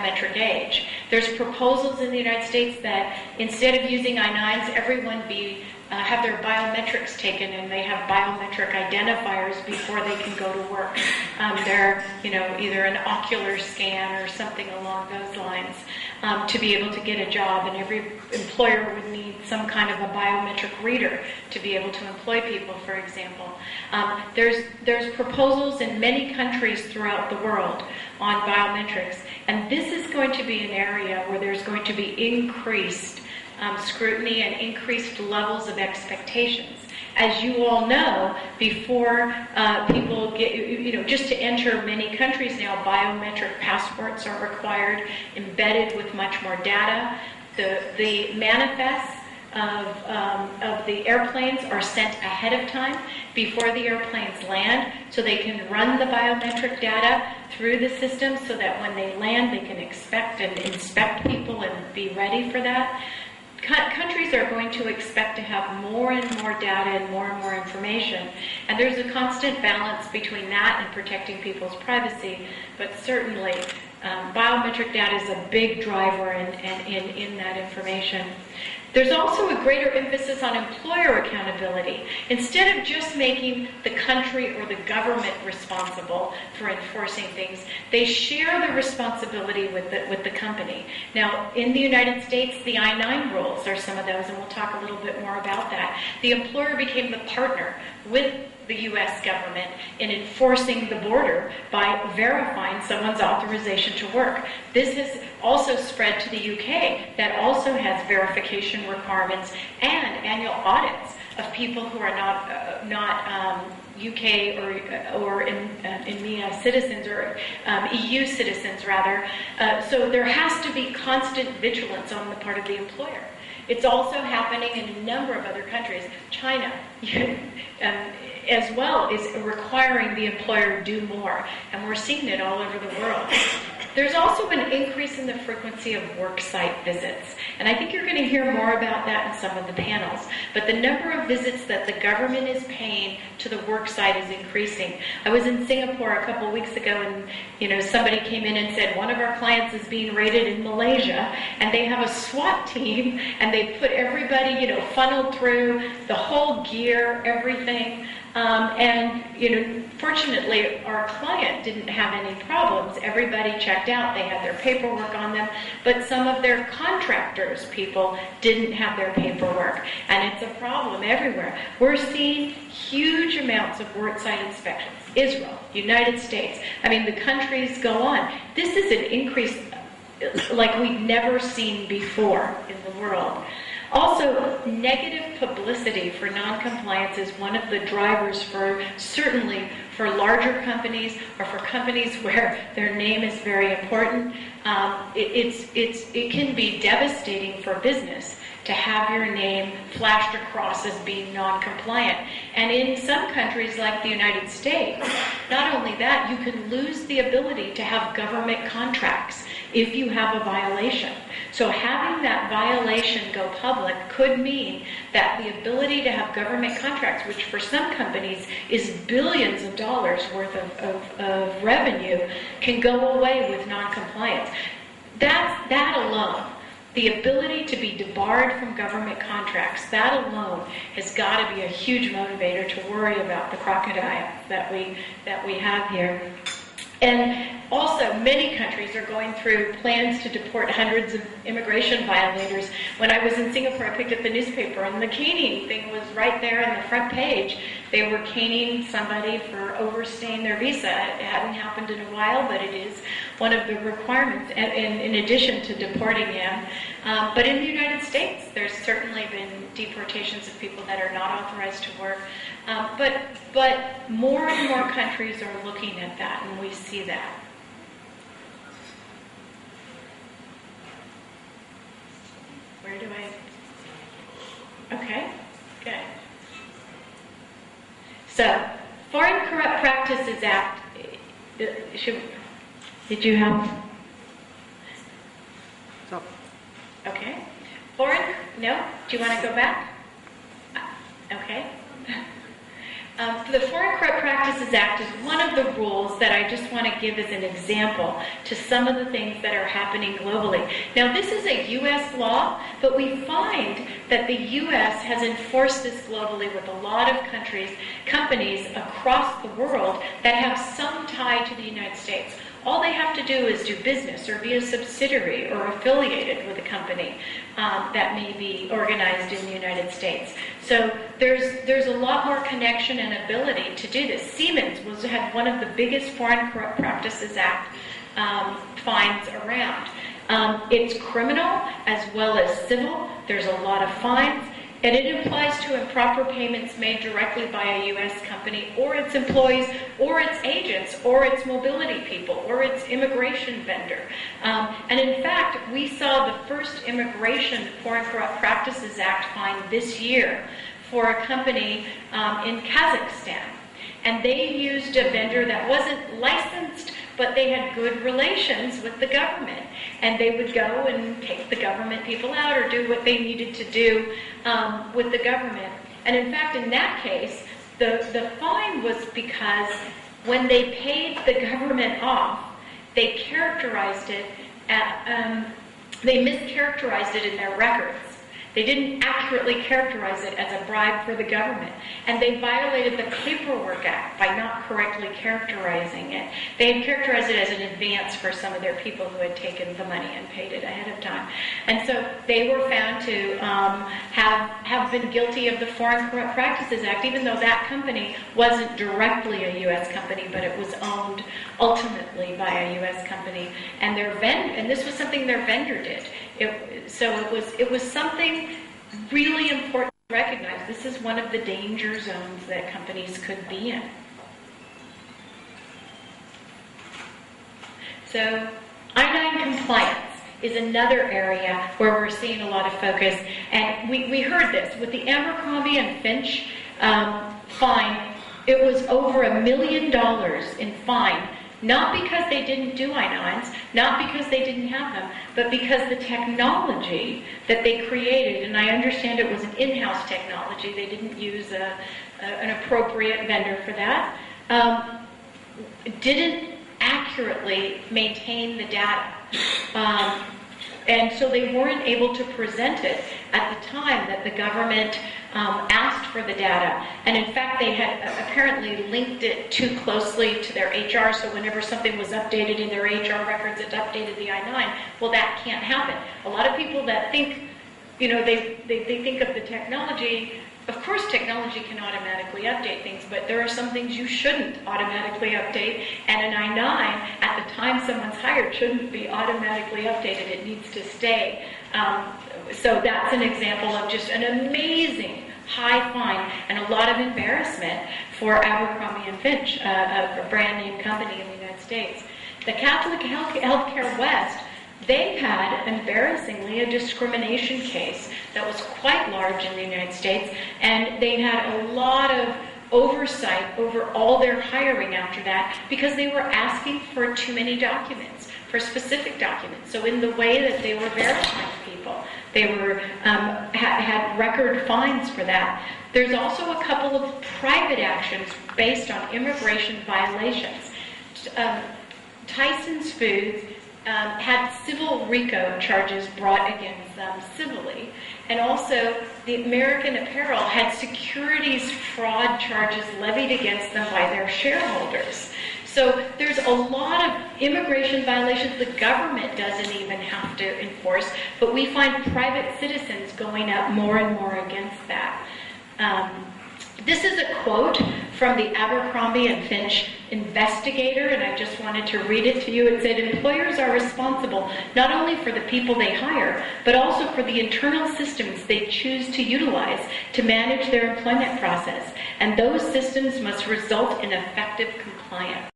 biometric age. There's proposals in the United States that instead of using I-9s, everyone have their biometrics taken, and they have biometric identifiers before they can go to work. They're, either an ocular scan or something along those lines to be able to get a job. And every employer would need some kind of a biometric reader to be able to employ people, for example. There's proposals in many countries throughout the world on biometrics, and this is going to be an area where there's going to be increased scrutiny and increased levels of expectations. As you all know, before people get, just to enter many countries now, biometric passports are required, embedded with much more data. The manifests of the airplanes are sent ahead of time before the airplanes land, so they can run the biometric data through the system so that when they land, they can expect and inspect people and be ready for that. Countries are going to expect to have more and more data and more information, and there's a constant balance between that and protecting people's privacy, but certainly biometric data is a big driver in that information. There's also a greater emphasis on employer accountability. Instead of just making the country or the government responsible for enforcing things, they share the responsibility with the company. Now, in the United States, the I-9 rules are some of those, and we'll talk a little bit more about that. The employer became the partner with the U.S. government in enforcing the border by verifying someone's authorization to work. This has also spread to the UK, that also has verification requirements and annual audits of people who are not UK or EMEA citizens, or EU citizens rather. So there has to be constant vigilance on the part of the employer. It's also happening in a number of other countries. China, as well, is requiring the employer to do more, and we're seeing it all over the world. There's also an increase in the frequency of worksite visits, and I think you're going to hear more about that in some of the panels. But the number of visits that the government is paying to the worksite is increasing. I was in Singapore a couple weeks ago, and somebody came in and said one of our clients is being raided in Malaysia, and they have a SWAT team, and they put everybody, funneled through the whole gear, everything. Fortunately, our client didn't have any problems. Everybody checked out. They had their paperwork on them. But some of their contractors, people, didn't have their paperwork. And it's a problem everywhere. We're seeing huge amounts of worksite inspections. Israel, United States. The countries go on. This is an increase like we've never seen before in the world. Also, negative publicity for noncompliance is one of the drivers certainly for larger companies or for companies where their name is very important. It can be devastating for business to have your name flashed across as being non-compliant. And in some countries like the United States, not only that, you can lose the ability to have government contracts if you have a violation. So having that violation go public could mean that the ability to have government contracts, which for some companies is billions of dollars worth of revenue, can go away with non-compliance. That alone, the ability to be debarred from government contracts, that alone has got to be a huge motivator to worry about the crocodile that we have here. And also, many countries are going through plans to deport hundreds of immigration violators. When I was in Singapore, I picked up the newspaper, and the caning thing was right there on the front page. They were caning somebody for overstaying their visa. It hadn't happened in a while, but it is one of the requirements, in addition to deporting them. But in the United States, there's certainly been deportations of people that are not authorized to work. But more and more countries are looking at that, and we see that. Where do I? Okay, good. So, Foreign Corrupt Practices Act. Did you have? No. Okay. No? Do you want to go back? Okay. The Foreign Corrupt Practices Act is one of the rules that I just want to give as an example to some of the things that are happening globally. Now, this is a U.S. law, but we find that the U.S. has enforced this globally with a lot of companies across the world that have some tie to the United States. All they have to do is do business or be a subsidiary or affiliated with a company that may be organized in the United States. So there's a lot more connection and ability to do this. Siemens had one of the biggest Foreign Corrupt Practices Act fines around. It's criminal as well as civil. There's a lot of fines. And it applies to improper payments made directly by a U.S. company or its employees or its agents or its mobility people or its immigration vendor. And in fact, we saw the first Immigration Foreign Corrupt Practices Act fine this year for a company in Kazakhstan. And they used a vendor that wasn't licensed, but they had good relations with the government. And they would go and take the government people out or do what they needed to do with the government. And in fact, in that case, the fine was because when they paid the government off, they characterized it, they mischaracterized it in their records. They didn't accurately characterize it as a bribe for the government. And they violated the Paperwork Act by not correctly characterizing it. They had characterized it as an advance for some of their people who had taken the money and paid it ahead of time. And so they were found to have been guilty of the Foreign Corrupt Practices Act, even though that company wasn't directly a U.S. company, but it was owned ultimately by a U.S. company. And and this was something their vendor did. It was something really important to recognize. This is one of the danger zones that companies could be in. So, I-9 compliance is another area where we're seeing a lot of focus. And we heard this. With the Abercrombie and Finch fine, it was over $1 million in fine. Not because they didn't do I-9s, not because they didn't have them, but because the technology that they created, and I understand it was an in-house technology, they didn't use an appropriate vendor for that, didn't accurately maintain the data. And so they weren't able to present it at the time that the government asked for the data. And in fact, they had apparently linked it too closely to their HR, so whenever something was updated in their HR records, it updated the I-9. Well, that can't happen. A lot of people that think, they think of the technology. Of course, technology can automatically update things, but there are some things you shouldn't automatically update, and an I-9, at the time someone's hired, shouldn't be automatically updated. It needs to stay. So that's an example of just an amazing high fine and a lot of embarrassment for Abercrombie and Finch, a brand name company in the United States. The Catholic Healthcare West, they had, embarrassingly, a discrimination case that was quite large in the United States, and they had a lot of oversight over all their hiring after that because they were asking for too many documents, for specific documents. So in the way that they were verifying people, they were had record fines for that. There's also a couple of private actions based on immigration violations. Tyson's Foods had civil RICO charges brought against them civilly. And also, the American Apparel had securities fraud charges levied against them by their shareholders. So there's a lot of immigration violations the government doesn't even have to enforce, but we find private citizens going up more and more against that. This is a quote from the Abercrombie and Finch investigator, and I just wanted to read it to you. It said, employers are responsible not only for the people they hire, but also for the internal systems they choose to utilize to manage their employment process, and those systems must result in effective compliance.